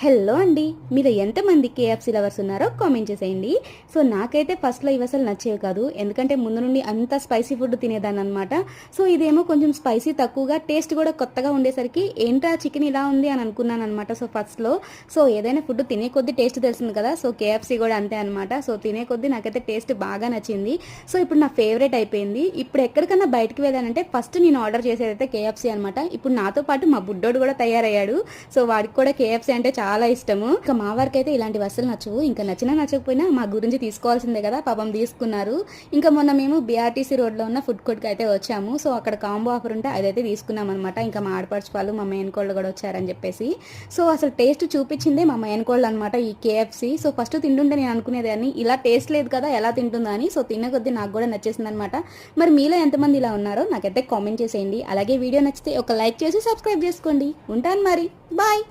Hello అండి, మీరు ఎంతమంది కేఎఫ్సీ లవర్స్ ఉన్నారో కామెంట్ చేసేయండి. సో నాకైతే ఫస్ట్లో ఇవి అసలు నచ్చేవి కాదు, ఎందుకంటే ముందు నుండి అంత స్పైసీ ఫుడ్ తినేదాన్ని అనమాట. సో ఇదేమో కొంచెం స్పైసీ తక్కువగా, టేస్ట్ కూడా కొత్తగా ఉండేసరికి ఏంట్రా చికెన్ ఇలా ఉంది అని అనుకున్నాను అనమాట. సో ఫస్ట్లో ఏదైనా ఫుడ్ తినే కొద్దీ టేస్ట్ తెలిసింది కదా, సో కేఎఫ్సీ కూడా అంతే అనమాట. సో తినే కొద్దీ నాకైతే టేస్ట్ బాగా నచ్చింది. సో ఇప్పుడు నా ఫేవరెట్ అయిపోయింది. ఇప్పుడు ఎక్కడికన్నా బయటకు వెళ్ళానంటే ఫస్ట్ నేను ఆర్డర్ చేసేదైతే కేఎఫ్సీ అనమాట. ఇప్పుడు నాతో పాటు మా బుడ్డోడు కూడా తయారయ్యాడు. సో వాడికి కూడా కేఎఫ్సీ అంటే చాలా ఇష్టము. ఇంకా మా వారికి అయితే ఇలాంటివి అసలు నచ్చవు. ఇంకా నచ్చినా నచ్చకపోయినా మా గురించి తీసుకోవాల్సిందే కదా, పాపం తీసుకున్నారు. ఇంకా మొన్న మేము బీఆర్టీసీ రోడ్లో ఉన్న ఫుడ్ కోర్ట్కి అయితే వచ్చాము. సో అక్కడ కాంబో ఆఫర్ ఉంటే అదైతే తీసుకున్నాం అనమాట. ఇంకా మా ఆడపడుచు వాళ్ళు మా మేనకోళ్ళు కూడా వచ్చారని చెప్పేసి. సో అసలు టేస్ట్ చూపించిందే మా మేనకోళ్ళు అనమాట ఈ కేఎఫ్సీ. సో ఫస్ట్ తింటుంటే నేను అనుకునేదాన్ని ఇలా టేస్ట్ లేదు కదా, ఎలా తింటుందా అని. సో తిన్న కొద్దీ నాకు కూడా నచ్చేసింది అనమాట. మరి మీలో ఎంతమంది ఇలా ఉన్నారో నాకైతే కామెంట్ చేసేయండి. అలాగే వీడియో నచ్చితే ఒక లైక్ చేసి సబ్స్క్రైబ్ చేసుకోండి. ఉంటాను మరి, బాయ్.